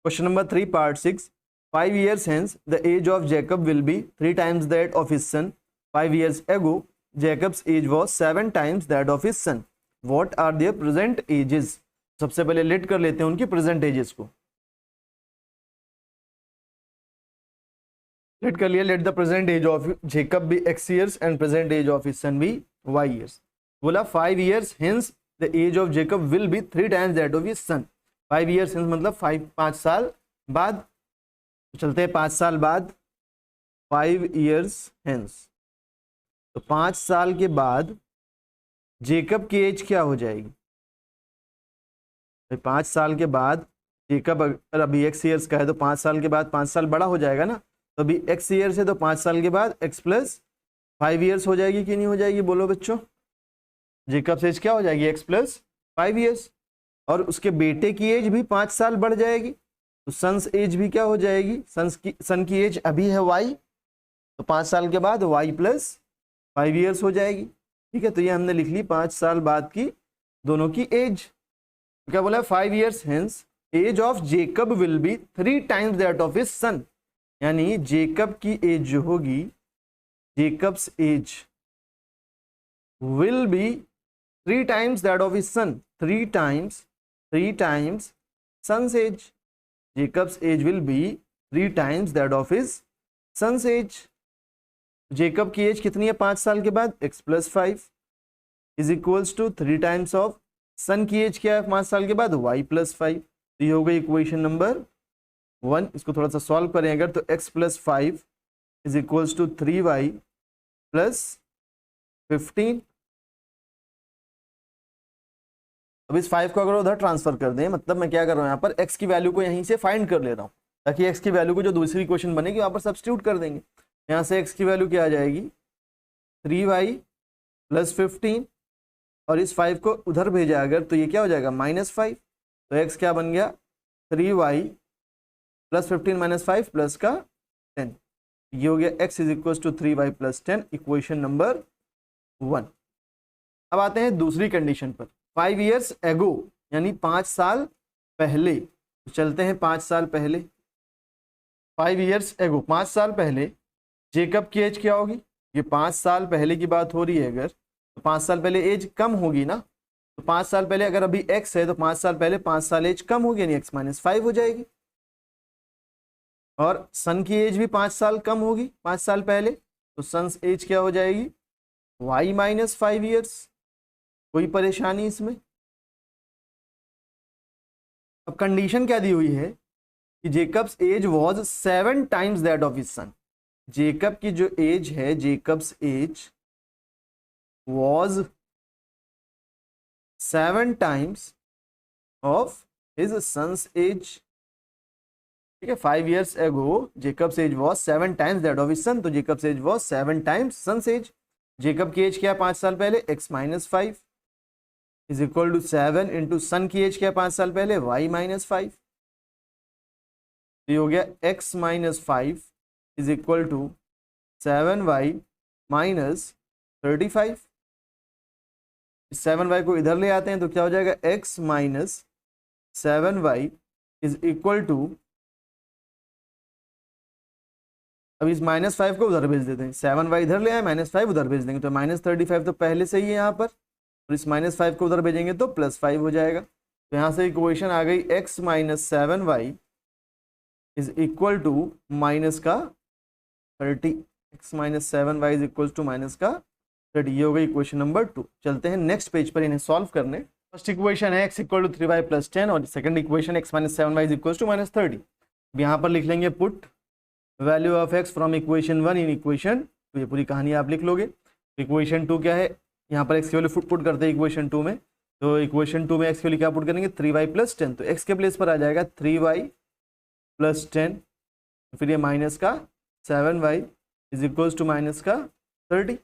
Question number 3 part 6. 5 years hence the age of Jacob will be 3 times that of his son. 5 years ago Jacob's age was 7 times that of his son. What are their present ages? सबसे पहले late कर लेते हैं उनकी present ages को. Late कर लिया. Let the present age of Jacob be x years and present age of his son be y years. बोला 5 years hence the age of Jacob will be 3 times that of his son. 5 years hence मतलब 5 साल बाद. चलते हैं 5 साल बाद. 5 years hence, तो 5 साल के बाद जेकब की एज क्या हो जाएगी? 5 साल के बाद जेकब अगर अभी x years का है तो 5 साल के बाद 5 साल बड़ा हो जाएगा ना. तो अभी x years है तो 5 साल के बाद x प्लस 5 years हो जाएगी कि नहीं हो जाएगी? बोलो बच्चों. जेकब से एज क्या हो जाएगी? x plus 5 years. और उसके बेटे की एज भी 5 साल बढ़ जाएगी. तो सन्स एज भी क्या हो जाएगी? सन की एज अभी है y, तो 5 साल के बाद y प्लस 5 years हो जाएगी. ठीक है, तो ये हमने लिख ली 5 साल बाद की दोनों की एज. क्या बोला? 5 years hence age of Jacob will be 3 times that of his son. यानी जेकब की एज जो होगी, Jacob's age will be 3 times that of his son. 3 times son's age. Jacob's age will be 3 times that of his son's age. Jacob की age कितनी है 5 साल के बाद? x plus 5 is equals to 3 times of son की age क्या है 5 साल के बाद? y plus 5. तो ये हो गई इक्वेशन नंबर 1. इसको थोड़ा सा सॉल्व करें अगर तो x plus 5 is equals to 3y plus 15. अब इस 5 को अगर उधर ट्रांसफर कर दें, मतलब मैं क्या कर रहा हूँ यहाँ पर x की वैल्यू को यहीं से फाइंड कर ले रहा हूँ ताकि x की वैल्यू को जो दूसरी इक्वेशन बनेगी वहाँ पर सब्स्टिट्यूट कर देंगे. यहाँ से x की वैल्यू क्या आ जाएगी? 3y plus 15. और इस 5 को उधर भेजा अगर तो ये क्या हो जाएगा? -5. तो x क्या बन गया? 3y प्लस 15 माइनस 5 प्लस का 10. ये हो गया x is equal to 3y plus 10, equation number 1. अब आते हैं दूसरी कंडीशन पर. 5 years ago यानी 5 साल पहले. तो चलते हैं 5 साल पहले. 5 years ago 5 साल पहले जेकब की एज क्या होगी? ये 5 साल पहले की बात हो रही है अगर, तो 5 साल पहले एज कम होगी ना. तो 5 साल पहले अगर अभी x है तो 5 साल पहले 5 साल एज कम होगी यानी x माइनस 5 हो जाएगी. और सन की एज भी 5 साल कम होगी 5 साल पहले, तो सन्स एज क्या हो जाएगी? y minus 5 years. कोई परेशानी इसमें? अब कंडीशन क्या दी हुई है कि Jacob's age was 7 times that of his son. Jacob की जो एज है, Jacob's age was 7 times of his son's age. ठीक है, 5 years ago Jacob's age was 7 times that of his son. तो Jacob's age was 7 times son's age. Jacob की age क्या 5 साल पहले? x minus 5 is equal to 7 into son की age क्या 5 साल पहले? y minus 5. ये हो गया x minus 5 is equal to 7y minus 35. 7y को इधर ले आते हैं तो क्या हो जाएगा? x minus 7y is equal to, अब इस -5 को उधर भेज देते हैं. 7y इधर ले आए, -5 उधर भेज देंगे तो -35 तो पहले से ही है यहाँ पर. और इस -5 को उधर भेजेंगे तो +5 हो जाएगा. तो यहाँ से इक्वेशन आ गई x minus 7y is equal to minus का 30. x minus 7y is equal to minus का 30. ये हो गई इक्वेशन नंबर 2. चलते हैं नेक्स्ट पेज पर इन्हें सॉल्व करने. फर्स्ट इक्वेशन है x equal to 3y plus 10 और second equation x minus 7y is equal to minus 30. यहाँ पर लिख लेंगे put value of x from equation 1 in equation 2. ये पूरी कहानी आप लिख लोगे. इक्वेशन 2 क्या है? यहाँ पर x की वैल्यू पुट करते हैं इक्वेशन 2 में. तो इक्वेशन 2 में x की वैल्यू क्या पुट करेंगे? 3y plus 10. तो x के प्लेस पर आ जाएगा 3y प्लस 10. फिर ये माइनस का 7y is equals to minus का 30.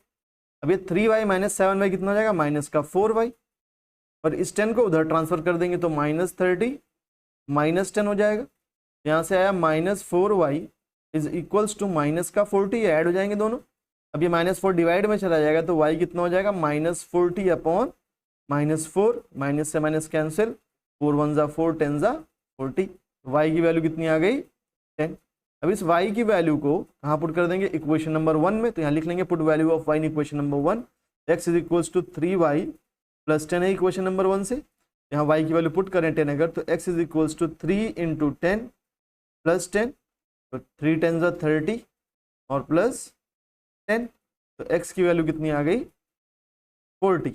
अब ये 3y माइनस 7y कितना हो जाएगा? माइनस का 4y. और इस 10 को उधर ट्रांसफर कर देंगे तो माइनस 30 माइनस 10 हो जाएगा. यहाँ से आया minus 4y is equals to minus का 40. ऐड हो जाएंगे दोनों. अब ये -4 डिवाइड में चला जाएगा तो y कितना हो जाएगा? -40 अपॉन -4. माइनस से माइनस कैंसिल, 4 1 जा 4 10 जा 40. y की वैल्यू कितनी आ गई 10। अब इस y की वैल्यू को कहाँ पुट कर देंगे, इक्वेशन नंबर 1 में। तो यहाँ लिख लेंगे put value of y in equation number 1, x is equals to 3y plus 10 है इक्वेशन नंबर 1 से। यहाँ y की वैल्यू पुट करें 10 अगर, तो x is equals to 3 into 10 plus 10, तो 3 10 ज़ा 30 और प्लस 10, तो x की वैल्यू कितनी आ गई 40।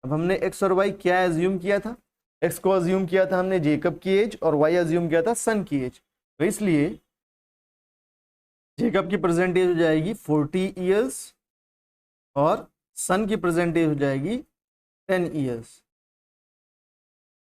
अब हमने x और y क्या एज्यूम किया था, x को एज्यूम किया था हमने जेकब की एज और y एज्यूम किया था सन की एज। तो इसलिए जेकब की प्रेजेंट एज हो जाएगी 40 ईयर्स और सन की प्रेजेंट एज हो जाएगी 10 ईयर्स।